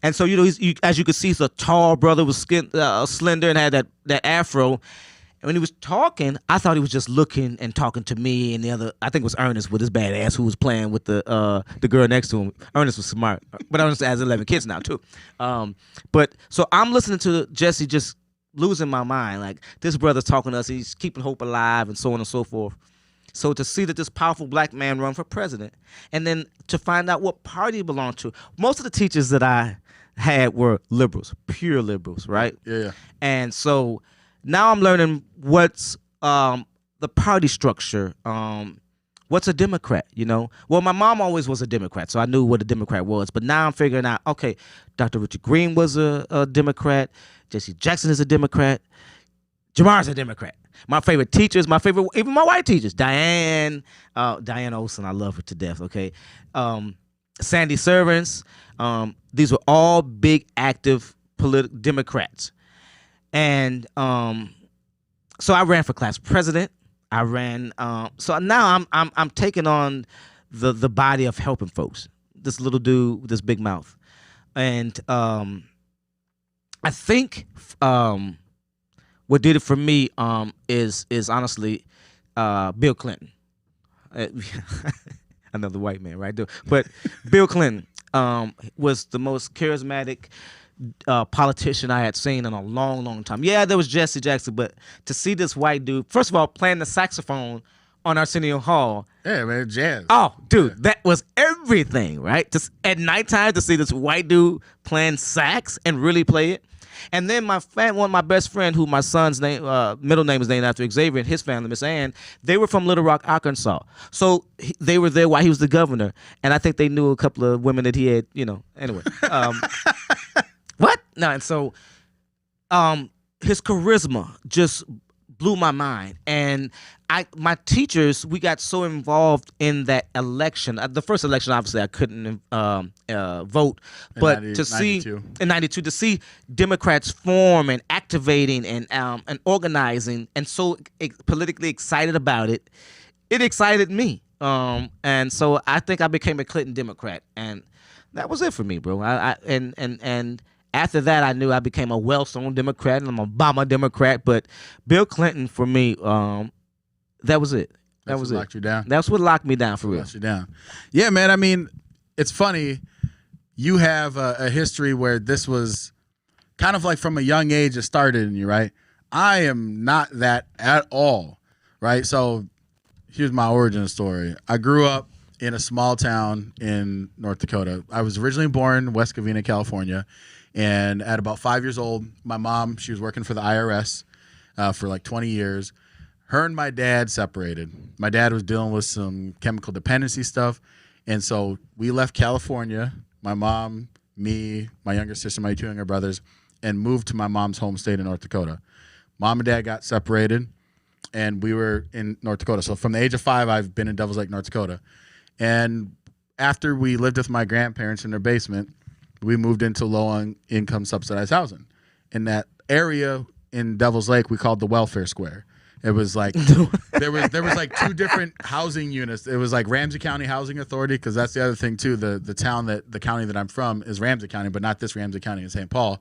And so, as you could see, he's a tall brother with skin, slender, and had that afro. And when he was talking, I thought he was just looking and talking to me and the other. I think it was Ernest with his badass who was playing with the girl next to him. Ernest was smart, but Ernest has 11 kids now too. But so I'm listening to Jesse, just losing my mind. Like, this brother's talking to us. He's keeping hope alive and so on and so forth. So to see that this powerful black man run for president, and then to find out what party he belonged to. Most of the teachers that I had were liberals, pure liberals, right? Yeah. And so now I'm learning what's the party structure. What's a Democrat, Well, my mom always was a Democrat, so I knew what a Democrat was. But now I'm figuring out, okay, Dr. Richard Green was a Democrat. Jesse Jackson is a Democrat. Jamar's a Democrat. My favorite teachers, even my white teachers, Diane Olson, I love her to death, okay? Sandy Servants, these were all big, active Democrats. And so I ran for class president. I ran. So now I'm taking on the body of helping folks. This little dude with this big mouth, and I think what did it for me is honestly Bill Clinton. Uh, Another white man, right? But Bill Clinton was the most charismatic politician I had seen in a long, long time. Yeah, there was Jesse Jackson, but to see this white dude, first of all, playing the saxophone on Arsenio Hall. Yeah, man, jazz. Oh, dude, that was everything, right? Just at nighttime to see this white dude playing sax and really play it. And then one of my best friend, who my son's name, middle name is named after Xavier, and his family, Miss Ann, they were from Little Rock, Arkansas. So they were there while he was the governor, and I think they knew a couple of women that he had, Anyway, what? No, and so his charisma just blew my mind, and my teachers, we got so involved in that election. The first election, obviously, I couldn't vote, but to see in '92 to see Democrats form and activating and organizing, and so politically excited about it, it excited me. And so I think I became a Clinton Democrat, and that was it for me, bro. And after that, I knew I became a Wellstone Democrat and I'm an Obama Democrat. But Bill Clinton, for me, that was it. That was it. Locked you down. That's what locked me down for real. Locked you down. Yeah, man. I mean, it's funny. You have a history where this was kind of like from a young age it started in you, right? I am not that at all, right? So here's my origin story. I grew up in a small town in North Dakota. I was originally born in West Covina, California. And at about 5 years old, my mom, she was working for the IRS for like 20 years. Her and my dad separated. My dad was dealing with some chemical dependency stuff. And so we left California, my mom, me, my younger sister, my two younger brothers, and moved to my mom's home state in North Dakota. Mom and dad got separated, and we were in North Dakota. So from the age of 5, I've been in Devils Lake, North Dakota. And after we lived with my grandparents in their basement, we moved into low-income subsidized housing. In that area in Devil's Lake, we called the welfare square. It was like there was like 2 different housing units. It was like Ramsey County Housing Authority, because that's the other thing too. The county that I'm from is Ramsey County, but not this Ramsey County in St. Paul.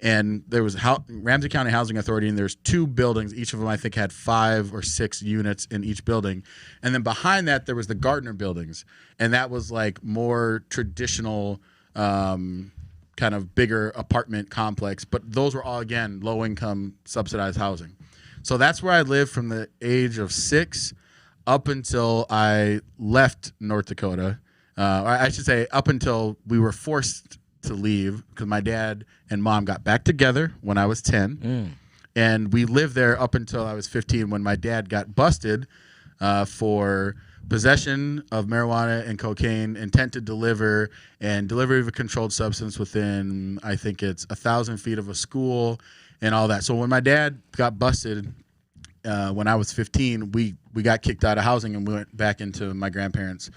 And there was Ramsey County Housing Authority, and there's 2 buildings. Each of them, I think, had 5 or 6 units in each building. And then behind that, there was the Gardner buildings, and that was like more traditional, kind of bigger apartment complex, but those were all, again, low income subsidized housing. So that's where I lived from the age of 6 up until I left North Dakota. Or I should say up until we were forced to leave, because my dad and mom got back together when I was 10. And we lived there up until I was 15, when my dad got busted for possession of marijuana and cocaine, intent to deliver, and delivery of a controlled substance within, I think it's 1,000 feet of a school and all that. So when my dad got busted when I was 15, we got kicked out of housing and we went back into my grandparents'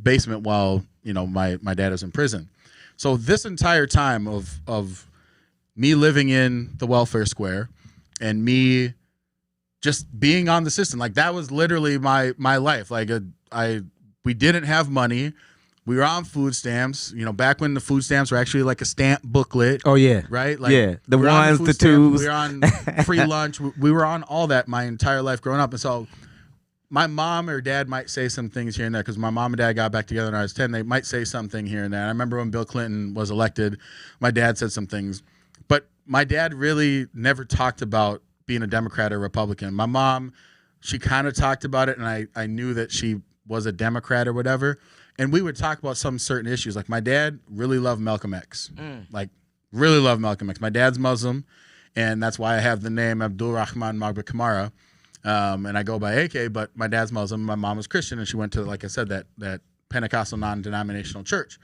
basement while my dad was in prison. So this entire time of me living in the welfare square and me just being on the system, like that was literally my life. Like we didn't have money. We were on food stamps, back when the food stamps were actually like a stamp booklet. Oh yeah. Right? Like, yeah. The ones, the twos. We were on free lunch. We were on all that my entire life growing up. And so my mom or dad might say some things here and there, because my mom and dad got back together when I was 10. They might say something here and there. I remember when Bill Clinton was elected, my dad said some things. But my dad really never talked about being a Democrat or Republican. My mom, she kind of talked about it, and I knew that she was a Democrat or whatever. And we would talk about some certain issues. Like my dad really loved Malcolm X. Like really loved Malcolm X. My dad's Muslim, and that's why I have the name Abdul Rahman Magba Kamara. And I go by AK, but my dad's Muslim. My mom was Christian, and she went to, like I said, that Pentecostal non-denominational church.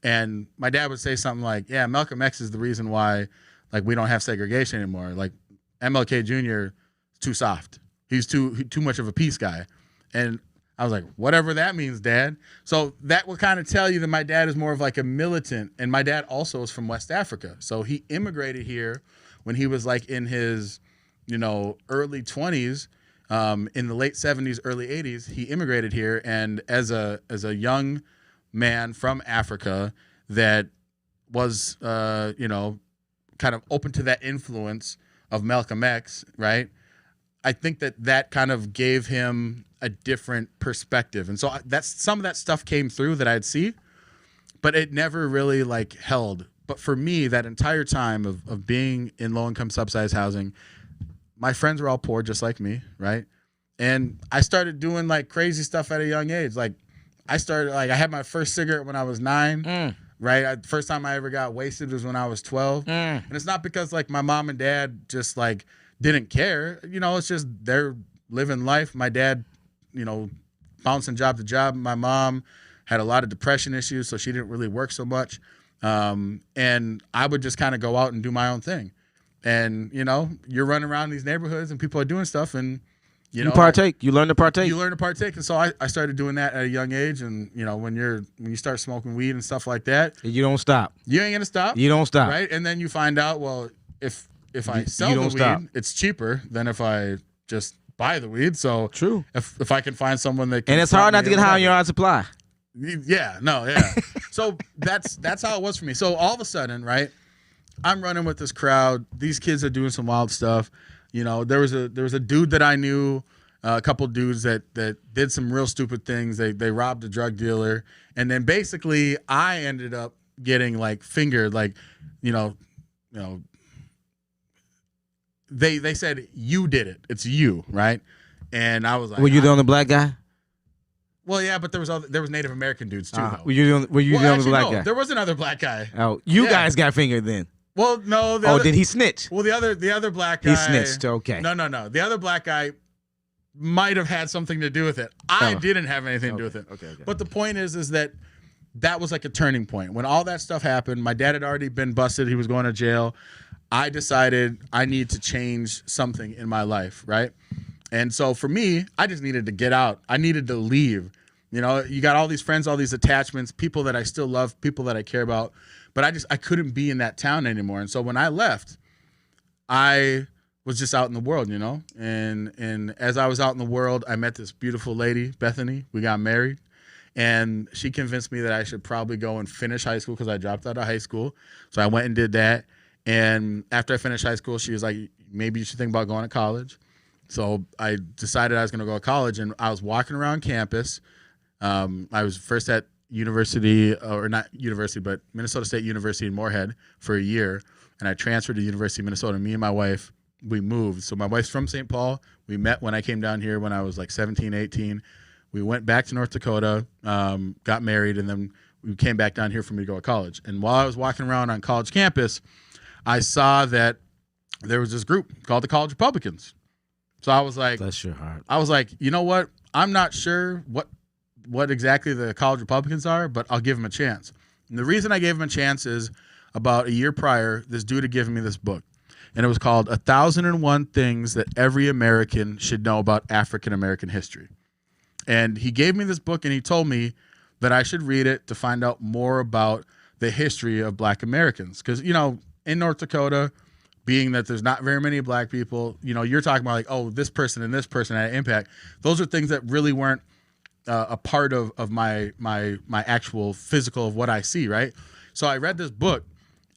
And my dad would say something like, yeah, Malcolm X is the reason why, like, we don't have segregation anymore. Like, MLK Jr. is too soft. He's too much of a peace guy. And I was like, whatever that means, Dad. So that will kind of tell you that my dad is more of like a militant. And my dad also is from West Africa. So he immigrated here when he was like in his, early 20s. in the late 70s, early 80s, he immigrated here, and as a young man from Africa that was kind of open to that influence of Malcolm X, right? I think that kind of gave him a different perspective, and so that's some of that stuff came through that I'd see, but it never really like held. But for me, that entire time of being in low-income subsidized housing, my friends were all poor just like me, right? And I started doing like crazy stuff at a young age. Like I had my first cigarette when I was 9, right? First time I ever got wasted was when I was 12. And it's not because like my mom and dad just like didn't care, it's just they're living life. My dad, bouncing job to job. My mom had a lot of depression issues, so she didn't really work so much. And I would just kind of go out and do my own thing. And, you're running around these neighborhoods and people are doing stuff, and, you partake. You learn to partake. You learn to partake. And so I started doing that at a young age. And, when you start smoking weed and stuff like that, you don't stop. You ain't going to stop. You don't stop. Right? And then you find out, well, if I sell the weed, stop. It's cheaper than if I just buy the weed. So true. If I can find someone that can, and it's hard not to get high on your own supply. Yeah, So that's how it was for me. So all of a sudden, right, I'm running with this crowd. These kids are doing some wild stuff. There was a dude that I knew, a couple dudes that did some real stupid things. They robbed a drug dealer, and then basically I ended up getting like fingered, like, They said you did it. It's you, right? And I was like, were you the only black guy? Well, yeah, but there was Native American dudes too. Though. Were you the only black guy? There was another black guy. Oh, you guys got fingered then. Well, no. Did he snitch? Well, the other black guy. He snitched. Okay. No. The other black guy might have had something to do with it. I didn't have anything to do with it. Okay. But the point is that was like a turning point. When all that stuff happened, my dad had already been busted. He was going to jail. I decided I need to change something in my life, right? And so for me, I just needed to get out. I needed to leave. You got all these friends, all these attachments, people that I still love, people that I care about, but I couldn't be in that town anymore. And so when I left, I was just out in the world, and as I was out in the world, I met this beautiful lady, Bethany. We got married, and she convinced me that I should probably go and finish high school because I dropped out of high school. So I went and did that. And after I finished high school, she was like, maybe you should think about going to college. So I decided I was going to go to college, and I was walking around campus. I was first at Minnesota State University in Moorhead for a year, and I transferred to University of Minnesota. Me and my wife, we moved. So my wife's from St. Paul. We met when I came down here when I was like 17, 18. We went back to North Dakota, got married, and then we came back down here for me to go to college. And while I was walking around on college campus, I saw that there was this group called the College Republicans. So I was like, bless your heart. I was like, you know what? I'm not sure what exactly the College Republicans are, but I'll give them a chance. And the reason I gave them a chance is about a year prior, this dude had given me this book. And it was called 1,001 Things That Every American Should Know About African American History. And he gave me this book, and he told me that I should read it to find out more about the history of black Americans. Because, in North Dakota, being that there's not very many black people, you're talking about like, oh, this person and this person had an impact. Those are things that really weren't a part of my actual physical of what I see, right? So I read this book,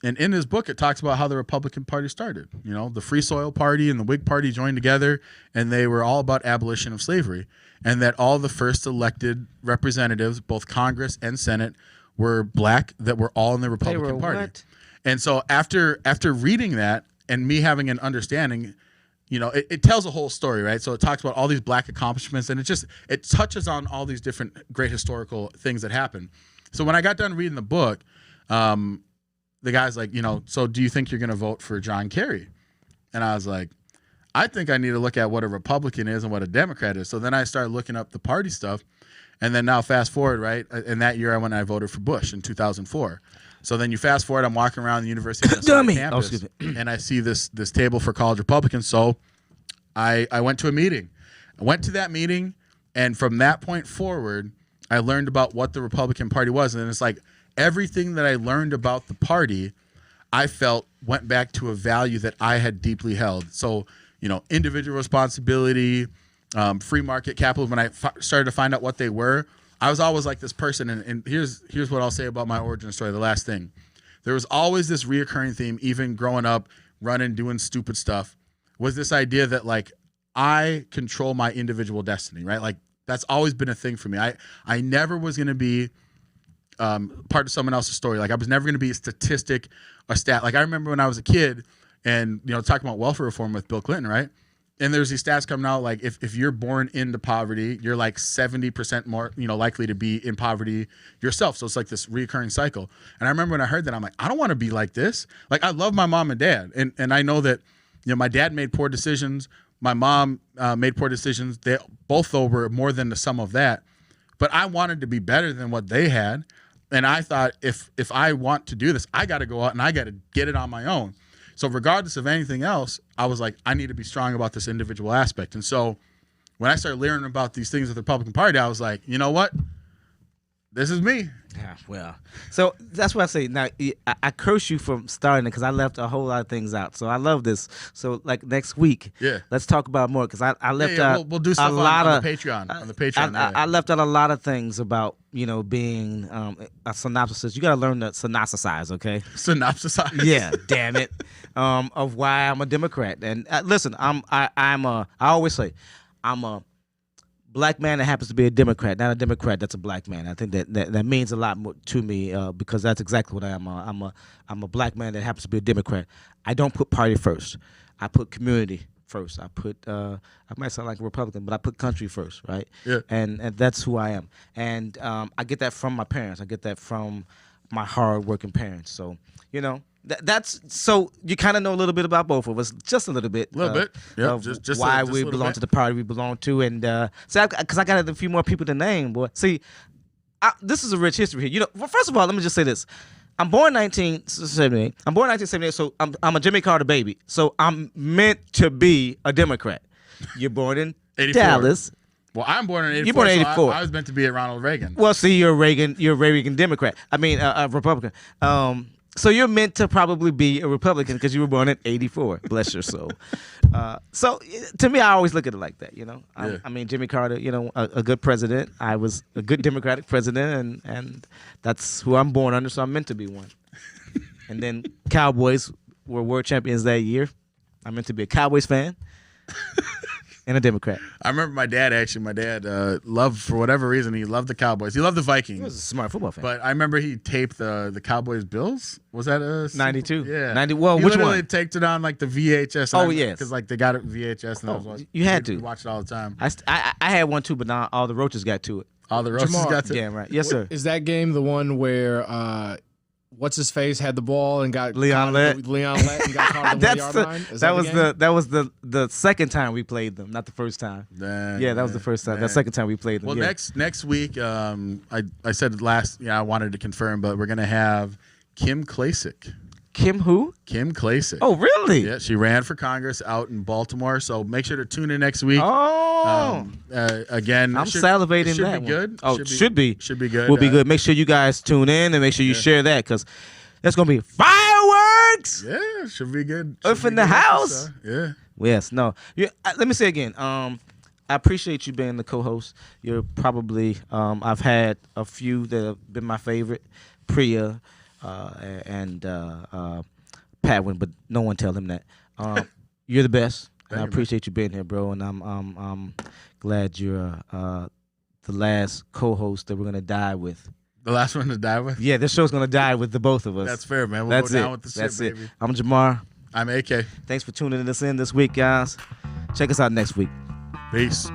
and in this book, it talks about how the Republican Party started. The Free Soil Party and the Whig Party joined together, and they were all about abolition of slavery, and that all the first elected representatives, both Congress and Senate, were black that were all in the Republican Party. What? And so after reading that and me having an understanding, it tells a whole story, right? So it talks about all these black accomplishments, and it touches on all these different great historical things that happened. So when I got done reading the book, the guy's like, so do you think you're going to vote for John Kerry? And I was like, I think I need to look at what a Republican is and what a Democrat is. So then I started looking up the party stuff. And then now fast forward, right? In that year, I went and I voted for Bush in 2004. So then you fast forward, I'm walking around the University of Minnesota campus, and I see this table for college Republicans. So I went to a meeting. I went to that meeting, and from that point forward, I learned about what the Republican Party was. And it's like everything that I learned about the party, I felt went back to a value that I had deeply held. So, individual responsibility, free market capitalism. When I started to find out what they were, I was always like this person. And here's what I'll say about my origin story. The last thing, there was always this reoccurring theme, even growing up, running, doing stupid stuff, was this idea that like I control my individual destiny, right? Like that's always been a thing for me. I never was going to be part of someone else's story. Like I was never going to be a statistic or stat. Like I remember when I was a kid and, talking about welfare reform with Bill Clinton, right? And there's these stats coming out like if you're born into poverty, you're like 70% more, likely to be in poverty yourself. So it's like this recurring cycle. And I remember when I heard that, I'm like, I don't want to be like this. Like I love my mom and dad. And I know that, my dad made poor decisions. My mom made poor decisions. They both though were more than the sum of that. But I wanted to be better than what they had. And I thought if I want to do this, I got to go out and I got to get it on my own. So regardless of anything else, I was like, I need to be strong about this individual aspect. And so when I started learning about these things with the Republican Party, I was like, you know what? This is me. Yeah, well, so that's what I say. Now, I curse you for starting it because I left a whole lot of things out. So I love this. So like next week, let's talk about more because I left out we'll do stuff a lot on of the Patreon. On the Patreon, I left out a lot of things about being a synopsis. You got to learn to synopsisize, okay? Synopsisize. Yeah, damn it. Of why I'm a Democrat. And listen, I always say I'm a black man that happens to be a Democrat, not a Democrat that's a black man. I think that means a lot more to me because that's exactly what I am. I'm a black man that happens to be a Democrat. I don't put party first. I put community first. I might sound like a Republican, but I put country first, right? Yeah. And that's who I am. And I get that from my parents. I get that from my hard-working parents. So, that's so you kind of know a little bit about both of us, just a little bit. Yeah, of just why just we a little belong bit. to the party we belong to, and because I got a few more people to name, boy. See, this is a rich history here. Well, first of all, let me just say this: I'm born 1978. I'm born 1978, so I'm a Jimmy Carter baby. So I'm meant to be a Democrat. You're born in 84. Dallas. Well, I'm born in 84. You're born in so 84. I was meant to be at Ronald Reagan. Well, see, you're a Reagan Democrat. I mean, a Republican. So you're meant to probably be a Republican because you were born in 84. Bless your soul. So to me, I always look at it like that, I mean, Jimmy Carter, a good president. I was a good Democratic president, and that's who I'm born under, so I'm meant to be one. And then Cowboys were world champions that year. I'm meant to be a Cowboys fan and a Democrat. I remember my dad loved, for whatever reason, he loved the Cowboys. He loved the Vikings. He was a smart football fan. But I remember he taped the Cowboys Bills. Was that a 92? Yeah. 90. Well, he which literally one? taped it on like the VHS. Oh, yes. Because like they got it VHS. And I was watching, you had to. We watched it all the time. I had one too, but now all the roaches got to it. All the roaches Jamal, got to it. Yeah, right. Yes, sir. Is that game the one where what's his face had the ball and got Leon Lett and got caught on the 1 yard line? Is that was game? the second time we played them, not the first time. Yeah, that was the first time. The second time we played them. Well, yeah. next week, I said I wanted to confirm, but we're gonna have Kim Klacik. Kim who? Kim Klacik. Oh, really? Yeah, she ran for Congress out in Baltimore. So make sure to tune in next week. Oh. Again, I'm salivating should that be good. Oh, should be. Should be good. Will be good. Make sure you guys tune in and make sure you share that because that's gonna be fireworks. Yeah, should be good. Up in the house. Yeah. Yes. No. Let me say again. I appreciate you being the co-host. You're probably I've had a few that have been my favorite, Priya and Patwin, but no one tell him that. You're the best. And I appreciate you being here, bro. And I'm glad you're the last co-host that we're gonna die with. The last one to die with? Yeah, this show's gonna die with the both of us. That's fair, man. We'll go down with the shit, That's it. baby. I'm Jamar. I'm AK. Thanks for tuning us in this week, guys. Check us out next week. Peace.